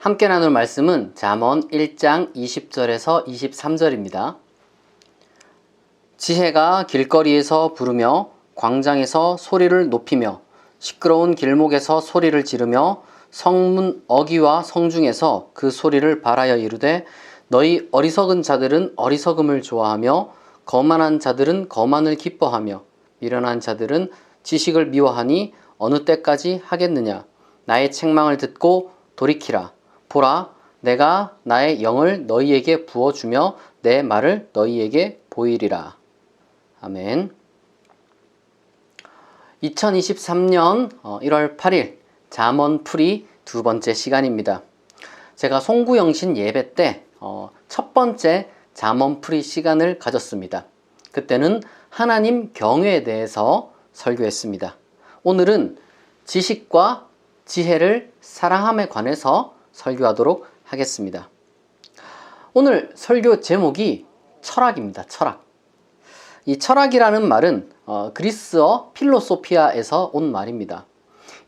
함께 나눌 말씀은 잠언 1장 20절에서 23절입니다. 지혜가 길거리에서 부르며 광장에서 소리를 높이며 시끄러운 길목에서 소리를 지르며 성문 어귀와 성중에서 그 소리를 발하여 이르되 너희 어리석은 자들은 어리석음을 좋아하며 거만한 자들은 거만을 기뻐하며 미련한 자들은 지식을 미워하니 어느 때까지 하겠느냐. 나의 책망을 듣고 돌이키라. 보라, 내가 나의 영을 너희에게 부어주며 내 말을 너희에게 보이리라. 아멘. 2023년 1월 8일 잠언 풀이 두 번째 시간입니다. 제가 송구영신 예배 때 첫 번째 잠언 풀이 시간을 가졌습니다. 그때는 하나님 경외에 대해서 설교했습니다. 오늘은 지식과 지혜를 사랑함에 관해서 설교하도록 하겠습니다. 오늘 설교 제목이 철학입니다. 철학. 이 철학이라는 말은 그리스어 필로소피아에서 온 말입니다.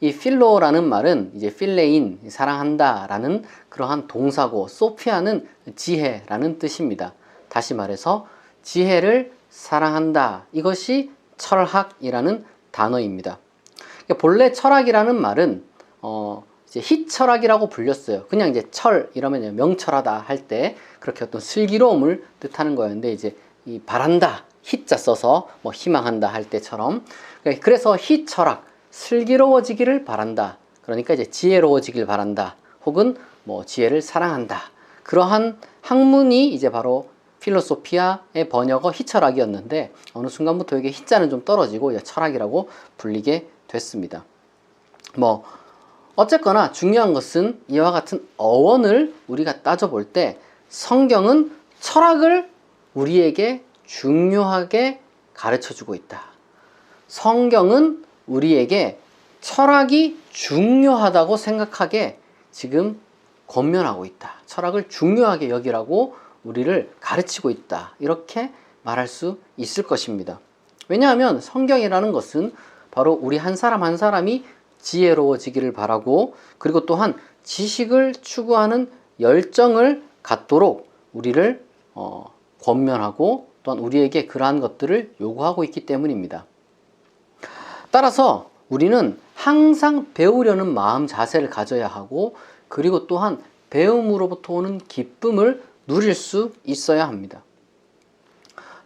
이 필로라는 말은 이제 필레인, 사랑한다 라는 그러한 동사고, 소피아는 지혜라는 뜻입니다. 다시 말해서 지혜를 사랑한다, 이것이 철학이라는 단어입니다. 본래 철학이라는 말은 이제 희철학이라고 불렸어요. 그냥 이제 철 이러면 명철하다 할 때 그렇게 어떤 슬기로움을 뜻하는 거였는데, 이제 이 바란다, 희자 써서 뭐 희망한다 할 때처럼, 그래서 희철학, 슬기로워지기를 바란다, 그러니까 이제 지혜로워지길 바란다, 혹은 뭐 지혜를 사랑한다, 그러한 학문이 이제 바로 필로소피아의 번역어 희철학이었는데, 어느 순간부터 이게 희자는 좀 떨어지고 이제 철학이라고 불리게 됐습니다. 뭐 어쨌거나 중요한 것은 이와 같은 어원을 우리가 따져볼 때 성경은 철학을 우리에게 중요하게 가르쳐주고 있다. 성경은 우리에게 철학이 중요하다고 생각하게 지금 권면하고 있다. 철학을 중요하게 여기라고 우리를 가르치고 있다. 이렇게 말할 수 있을 것입니다. 왜냐하면 성경이라는 것은 바로 우리 한 사람 한 사람이 지혜로워지기를 바라고, 그리고 또한 지식을 추구하는 열정을 갖도록 우리를 권면하고, 또한 우리에게 그러한 것들을 요구하고 있기 때문입니다. 따라서 우리는 항상 배우려는 마음 자세를 가져야 하고, 그리고 또한 배움으로부터 오는 기쁨을 누릴 수 있어야 합니다.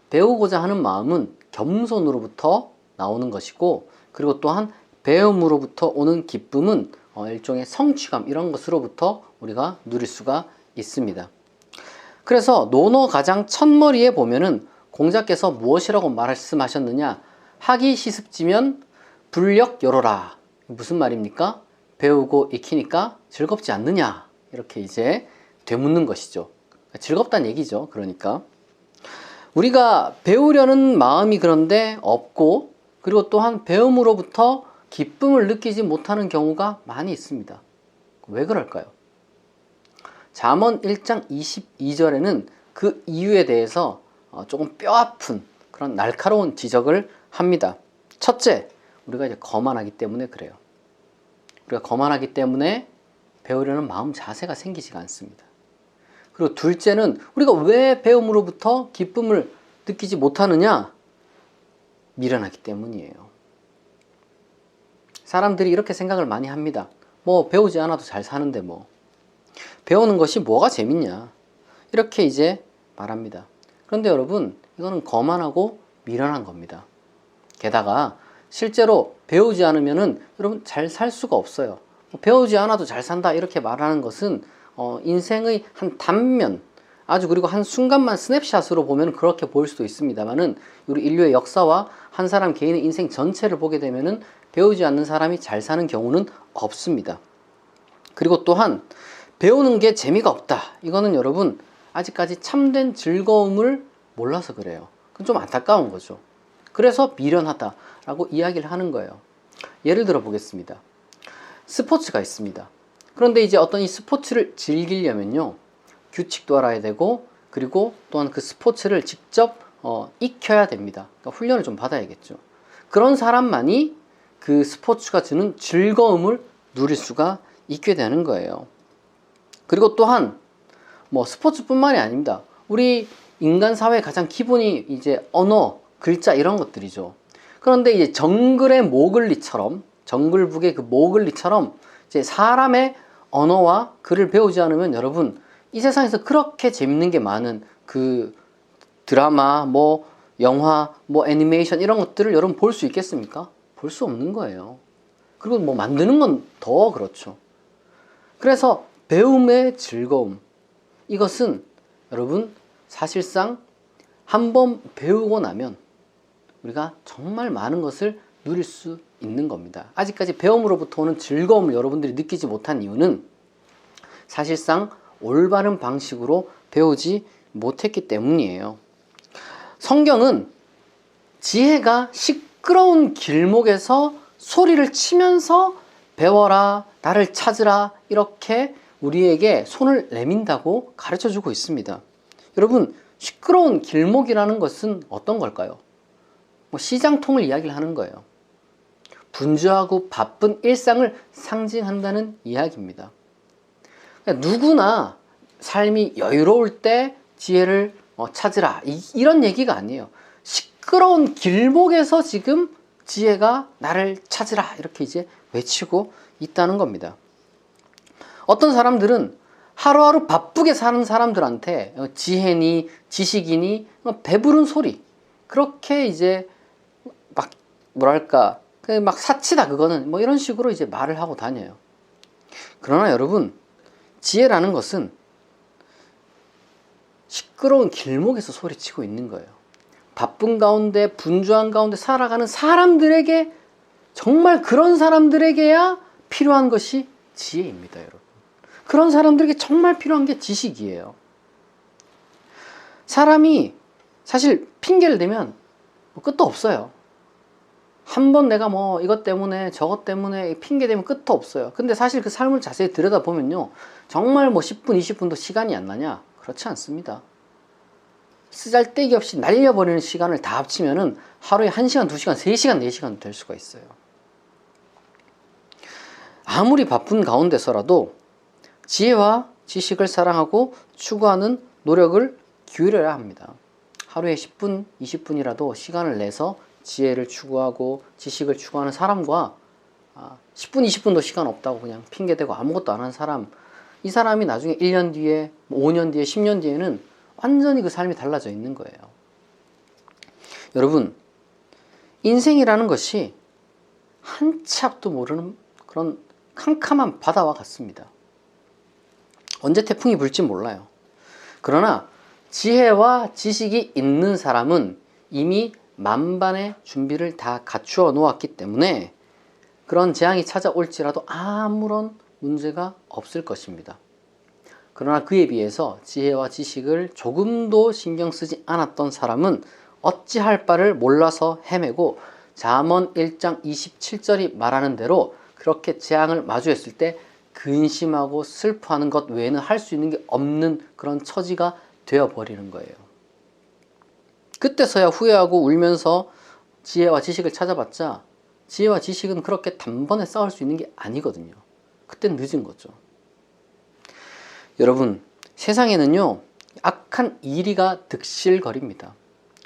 배우고자 하는 마음은 겸손으로부터 나오는 것이고, 그리고 또한 배움으로부터 오는 기쁨은 일종의 성취감, 이런 것으로부터 우리가 누릴 수가 있습니다. 그래서 논어 가장 첫머리에 보면은 공자께서 무엇이라고 말씀하셨느냐? 학이 시습지면 불력 열어라. 무슨 말입니까? 배우고 익히니까 즐겁지 않느냐? 이렇게 이제 되묻는 것이죠. 즐겁다는 얘기죠. 그러니까 우리가 배우려는 마음이 그런데 없고, 그리고 또한 배움으로부터 기쁨을 느끼지 못하는 경우가 많이 있습니다. 왜 그럴까요? 잠언 1장 22절에는 그 이유에 대해서 조금 뼈아픈 그런 날카로운 지적을 합니다. 첫째, 우리가 이제 거만하기 때문에 그래요. 우리가 거만하기 때문에 배우려는 마음 자세가 생기지가 않습니다. 그리고 둘째는 우리가 왜 배움으로부터 기쁨을 느끼지 못하느냐? 미련하기 때문이에요. 사람들이 이렇게 생각을 많이 합니다. 뭐 배우지 않아도 잘 사는데 뭐 배우는 것이 뭐가 재밌냐, 이렇게 이제 말합니다. 그런데 여러분, 이거는 거만하고 미련한 겁니다. 게다가 실제로 배우지 않으면은 여러분 잘 살 수가 없어요. 배우지 않아도 잘 산다 이렇게 말하는 것은 인생의 한 단면, 아주 그리고 한 순간만 스냅샷으로 보면 그렇게 보일 수도 있습니다만은, 우리 인류의 역사와 한 사람 개인의 인생 전체를 보게 되면은 배우지 않는 사람이 잘 사는 경우는 없습니다. 그리고 또한 배우는 게 재미가 없다, 이거는 여러분 아직까지 참된 즐거움을 몰라서 그래요. 그건 좀 안타까운 거죠. 그래서 미련하다라고 이야기를 하는 거예요. 예를 들어 보겠습니다. 스포츠가 있습니다. 그런데 이제 어떤 이 스포츠를 즐기려면요, 규칙도 알아야 되고, 그리고 또한 그 스포츠를 직접 익혀야 됩니다. 그러니까 훈련을 좀 받아야겠죠. 그런 사람만이 그 스포츠가 주는 즐거움을 누릴 수가 있게 되는 거예요. 그리고 또한 뭐 스포츠뿐만이 아닙니다. 우리 인간 사회의 가장 기본이 이제 언어, 글자 이런 것들이죠. 그런데 이제 정글의 모글리처럼, 정글북의 그 모글리처럼 이제 사람의 언어와 글을 배우지 않으면 여러분 이 세상에서 그렇게 재밌는 게 많은 그 드라마, 뭐 영화, 뭐 애니메이션 이런 것들을 여러분 볼 수 있겠습니까? 볼 수 없는 거예요. 그리고 뭐 만드는 건 더 그렇죠. 그래서 배움의 즐거움, 이것은 여러분 사실상 한번 배우고 나면 우리가 정말 많은 것을 누릴 수 있는 겁니다. 아직까지 배움으로부터 오는 즐거움을 여러분들이 느끼지 못한 이유는 사실상 올바른 방식으로 배우지 못했기 때문이에요. 성경은 지혜가 시끄러운 길목에서 소리를 치면서 배워라, 나를 찾으라 이렇게 우리에게 손을 내민다고 가르쳐주고 있습니다. 여러분, 시끄러운 길목이라는 것은 어떤 걸까요? 뭐 시장통을 이야기를 하는 거예요. 분주하고 바쁜 일상을 상징한다는 이야기입니다. 그러니까 누구나 삶이 여유로울 때 지혜를 찾으라 이런 얘기가 아니에요. 시끄러운 길목에서 지금 지혜가 나를 찾으라 이렇게 이제 외치고 있다는 겁니다. 어떤 사람들은 하루하루 바쁘게 사는 사람들한테 지혜니 지식이니 배부른 소리 그렇게 이제 막 뭐랄까 막 사치다 그거는 뭐 이런 식으로 이제 말을 하고 다녀요. 그러나 여러분 지혜라는 것은 시끄러운 길목에서 소리치고 있는 거예요. 바쁜 가운데 분주한 가운데 살아가는 사람들에게 정말 그런 사람들에게야 필요한 것이 지혜입니다, 여러분. 그런 사람들에게 정말 필요한 게 지식이에요. 사람이 사실 핑계를 대면 뭐 끝도 없어요. 한번 내가 뭐 이것 때문에 저것 때문에 핑계 대면 끝도 없어요. 근데 사실 그 삶을 자세히 들여다보면요. 정말 뭐 10분, 20분도 시간이 안 나냐? 그렇지 않습니다. 쓰잘데기 없이 날려버리는 시간을 다 합치면은 하루에 1시간, 2시간, 3시간, 4시간 될 수가 있어요. 아무리 바쁜 가운데서라도 지혜와 지식을 사랑하고 추구하는 노력을 기울여야 합니다. 하루에 10분, 20분이라도 시간을 내서 지혜를 추구하고 지식을 추구하는 사람과 10분, 20분도 시간 없다고 그냥 핑계대고 아무것도 안 하는 사람, 이 사람이 나중에 1년 뒤에, 5년 뒤에, 10년 뒤에는 완전히 그 삶이 달라져 있는 거예요. 여러분, 인생이라는 것이 한 치 앞도 모르는 그런 캄캄한 바다와 같습니다. 언제 태풍이 불지 몰라요. 그러나 지혜와 지식이 있는 사람은 이미 만반의 준비를 다 갖추어 놓았기 때문에 그런 재앙이 찾아올지라도 아무런 문제가 없을 것입니다. 그러나 그에 비해서 지혜와 지식을 조금도 신경 쓰지 않았던 사람은 어찌할 바를 몰라서 헤매고 잠언 1장 27절이 말하는 대로 그렇게 재앙을 마주했을 때 근심하고 슬퍼하는 것 외에는 할 수 있는 게 없는 그런 처지가 되어버리는 거예요. 그때서야 후회하고 울면서 지혜와 지식을 찾아봤자 지혜와 지식은 그렇게 단번에 싸울 수 있는 게 아니거든요. 그땐 늦은 거죠. 여러분, 세상에는요 악한 이리가 득실거립니다.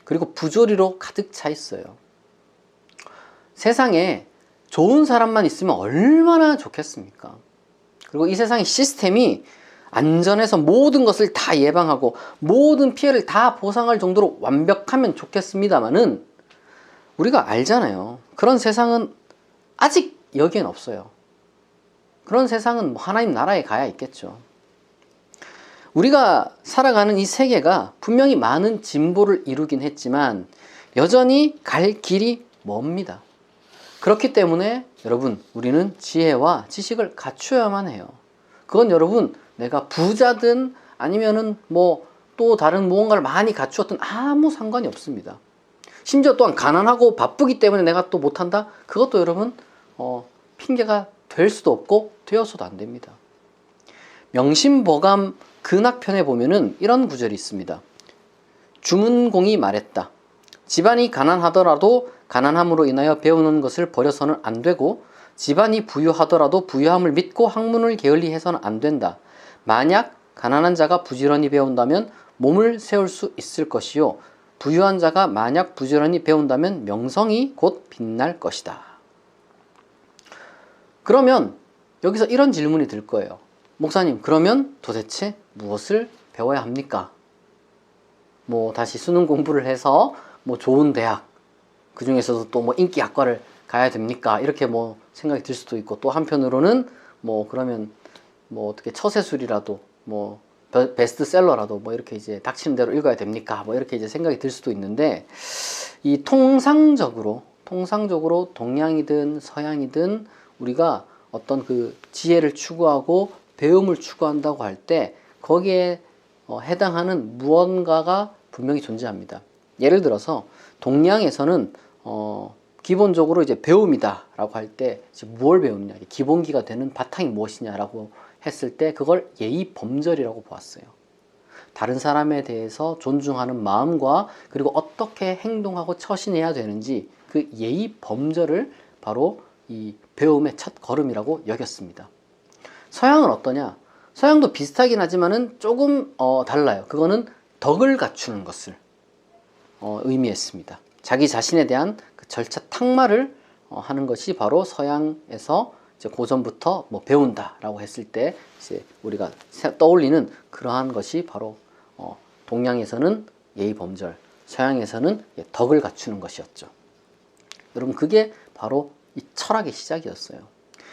그리고 부조리로 가득 차 있어요. 세상에 좋은 사람만 있으면 얼마나 좋겠습니까? 그리고 이 세상의 시스템이 안전해서 모든 것을 다 예방하고 모든 피해를 다 보상할 정도로 완벽하면 좋겠습니다만은 우리가 알잖아요. 그런 세상은 아직 여기엔 없어요. 그런 세상은 뭐 하나님 나라에 가야 있겠죠. 우리가 살아가는 이 세계가 분명히 많은 진보를 이루긴 했지만 여전히 갈 길이 멉니다. 그렇기 때문에 여러분 우리는 지혜와 지식을 갖추어야만 해요. 그건 여러분 내가 부자든 아니면은 뭐 또 다른 무언가를 많이 갖추었든 아무 상관이 없습니다. 심지어 또한 가난하고 바쁘기 때문에 내가 또 못한다? 그것도 여러분 핑계가 될 수도 없고 되어서도 안 됩니다. 명심보감 근학편에 보면은 이런 구절이 있습니다. 주문공이 말했다. 집안이 가난하더라도 가난함으로 인하여 배우는 것을 버려서는 안 되고 집안이 부유하더라도 부유함을 믿고 학문을 게을리 해서는 안 된다. 만약 가난한 자가 부지런히 배운다면 몸을 세울 수 있을 것이요 부유한 자가 만약 부지런히 배운다면 명성이 곧 빛날 것이다. 그러면 여기서 이런 질문이 들 거예요. 목사님, 그러면 도대체 무엇을 배워야 합니까? 뭐 다시 수능 공부를 해서 뭐 좋은 대학, 그 중에서도 또 뭐 인기 학과를 가야 됩니까? 이렇게 뭐 생각이 들 수도 있고, 또 한편으로는 뭐 그러면 뭐 어떻게 처세술이라도 뭐 베스트셀러라도 뭐 이렇게 이제 닥치는 대로 읽어야 됩니까? 뭐 이렇게 이제 생각이 들 수도 있는데, 이 통상적으로 동양이든 서양이든 우리가 어떤 그 지혜를 추구하고 배움을 추구한다고 할 때 거기에 해당하는 무언가가 분명히 존재합니다. 예를 들어서 동양에서는 기본적으로 이제 배움이다라고 할 때 뭘 배우느냐, 기본기가 되는 바탕이 무엇이냐라고 했을 때 그걸 예의 범절이라고 보았어요. 다른 사람에 대해서 존중하는 마음과 그리고 어떻게 행동하고 처신해야 되는지 그 예의 범절을 바로 이 배움의 첫 걸음이라고 여겼습니다. 서양은 어떠냐? 서양도 비슷하긴 하지만은 조금 달라요. 그거는 덕을 갖추는 것을 의미했습니다. 자기 자신에 대한 그 절차 탁말을 하는 것이 바로 서양에서 이제 고전부터 뭐 배운다라고 했을 때 이제 우리가 떠올리는 그러한 것이 바로 동양에서는 예의 범절, 서양에서는 덕을 갖추는 것이었죠. 여러분, 그게 바로 이 철학의 시작이었어요.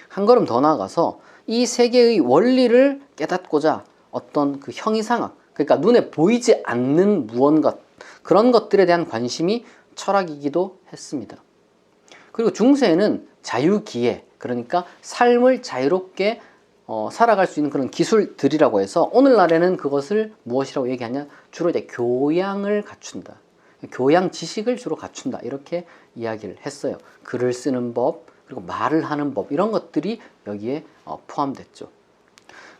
한 걸음 더 나아가서 이 세계의 원리를 깨닫고자 어떤 그 형이상학, 그러니까 눈에 보이지 않는 무언가, 그런 것들에 대한 관심이 철학이기도 했습니다. 그리고 중세에는 자유기회, 그러니까 삶을 자유롭게 살아갈 수 있는 그런 기술들이라고 해서 오늘날에는 그것을 무엇이라고 얘기하냐? 주로 이제 교양을 갖춘다. 교양 지식을 주로 갖춘다. 이렇게 이야기를 했어요. 글을 쓰는 법, 그리고 말을 하는 법, 이런 것들이 여기에 포함됐죠.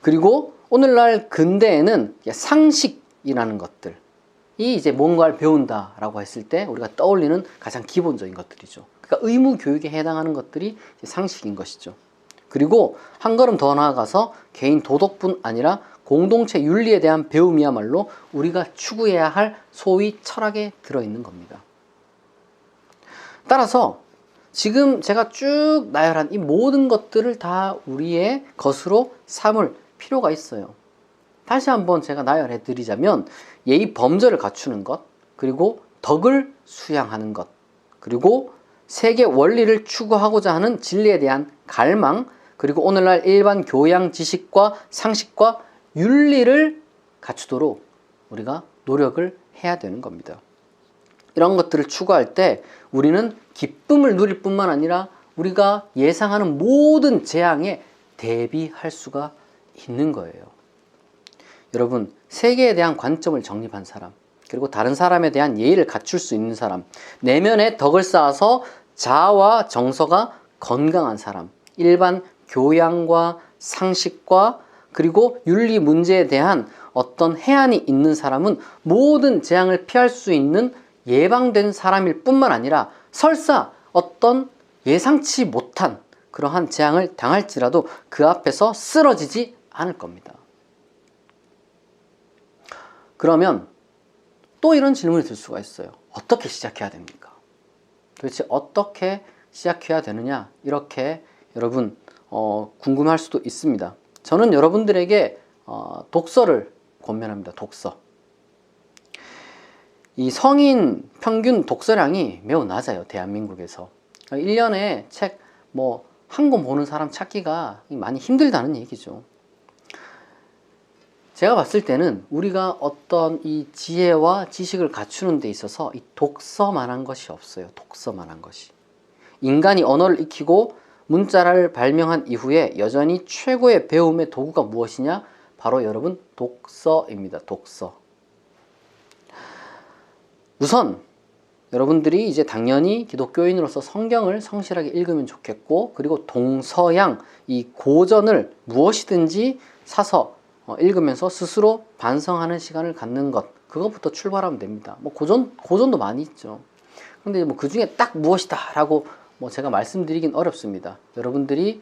그리고 오늘날 근대에는 상식이라는 것들이 이제 뭔가를 배운다라고 했을 때 우리가 떠올리는 가장 기본적인 것들이죠. 그러니까 의무 교육에 해당하는 것들이 상식인 것이죠. 그리고 한 걸음 더 나아가서 개인 도덕뿐 아니라 공동체 윤리에 대한 배움이야말로 우리가 추구해야 할 소위 철학에 들어있는 겁니다. 따라서 지금 제가 쭉 나열한 이 모든 것들을 다 우리의 것으로 삼을 필요가 있어요. 다시 한번 제가 나열해 드리자면 예의 범절을 갖추는 것, 그리고 덕을 수양하는 것, 그리고 세계 원리를 추구하고자 하는 진리에 대한 갈망, 그리고 오늘날 일반 교양 지식과 상식과 윤리를 갖추도록 우리가 노력을 해야 되는 겁니다. 이런 것들을 추구할 때 우리는 기쁨을 누릴 뿐만 아니라 우리가 예상하는 모든 재앙에 대비할 수가 있는 거예요. 여러분, 세계에 대한 관점을 정립한 사람, 그리고 다른 사람에 대한 예의를 갖출 수 있는 사람, 내면에 덕을 쌓아서 자아와 정서가 건강한 사람, 일반 교양과 상식과 그리고 윤리 문제에 대한 어떤 해안이 있는 사람은 모든 재앙을 피할 수 있는 예방된 사람일 뿐만 아니라 설사 어떤 예상치 못한 그러한 재앙을 당할지라도 그 앞에서 쓰러지지 않을 겁니다. 그러면 또 이런 질문이 들 수가 있어요. 어떻게 시작해야 됩니까? 도대체 어떻게 시작해야 되느냐? 이렇게 여러분 궁금할 수도 있습니다. 저는 여러분들에게 독서를 권면합니다. 독서. 이 성인 평균 독서량이 매우 낮아요. 대한민국에서. 1년에 책 뭐 한 권 보는 사람 찾기가 많이 힘들다는 얘기죠. 제가 봤을 때는 우리가 어떤 이 지혜와 지식을 갖추는 데 있어서 이 독서만한 것이 없어요. 독서만한 것이. 인간이 언어를 익히고 문자를 발명한 이후에 여전히 최고의 배움의 도구가 무엇이냐? 바로 여러분 독서입니다. 독서. 우선 여러분들이 이제 당연히 기독교인으로서 성경을 성실하게 읽으면 좋겠고, 그리고 동서양 이 고전을 무엇이든지 사서 읽으면서 스스로 반성하는 시간을 갖는 것, 그것부터 출발하면 됩니다. 뭐 고전도 많이 있죠. 그런데 뭐 그 중에 딱 무엇이다라고 뭐 제가 말씀드리긴 어렵습니다. 여러분들이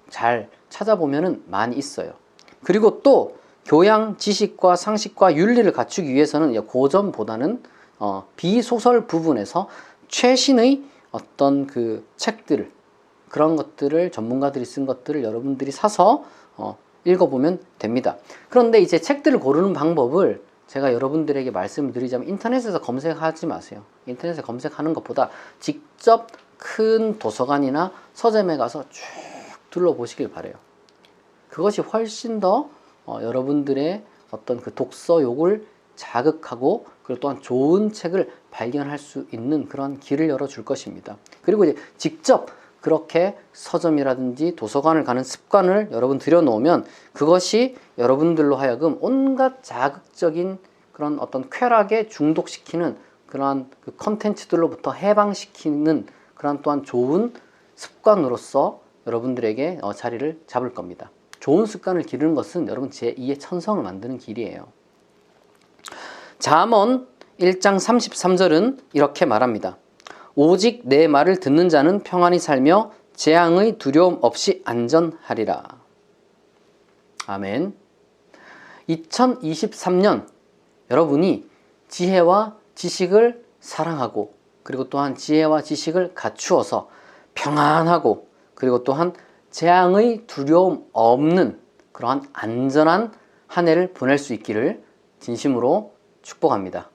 잘 찾아보면은 많이 있어요. 그리고 또 교양, 지식과 상식과 윤리를 갖추기 위해서는 고전보다는 비소설 부분에서 최신의 어떤 그 책들을, 그런 것들을, 전문가들이 쓴 것들을 여러분들이 사서 읽어보면 됩니다. 그런데 이제 책들을 고르는 방법을 제가 여러분들에게 말씀을 드리자면, 인터넷에서 검색하지 마세요. 인터넷에 검색하는 것보다 직접 큰 도서관이나 서점에 가서 쭉 둘러보시길 바래요. 그것이 훨씬 더 여러분들의 어떤 그 독서욕을 자극하고, 그리고 또한 좋은 책을 발견할 수 있는 그런 길을 열어줄 것입니다. 그리고 이제 직접 그렇게 서점이라든지 도서관을 가는 습관을 여러분 들여놓으면, 그것이 여러분들로 하여금 온갖 자극적인 그런 어떤 쾌락에 중독시키는 그러한 그 컨텐츠들로부터 해방시키는 그런 또한 좋은 습관으로서 여러분들에게 자리를 잡을 겁니다. 좋은 습관을 기르는 것은 여러분 제2의 천성을 만드는 길이에요. 잠언 1장 33절은 이렇게 말합니다. 오직 내 말을 듣는 자는 평안히 살며 재앙의 두려움 없이 안전하리라. 아멘. 2023년 여러분이 지혜와 지식을 사랑하고, 그리고 또한 지혜와 지식을 갖추어서 평안하고, 그리고 또한 재앙의 두려움 없는 그러한 안전한 한 해를 보낼 수 있기를 진심으로 축복합니다.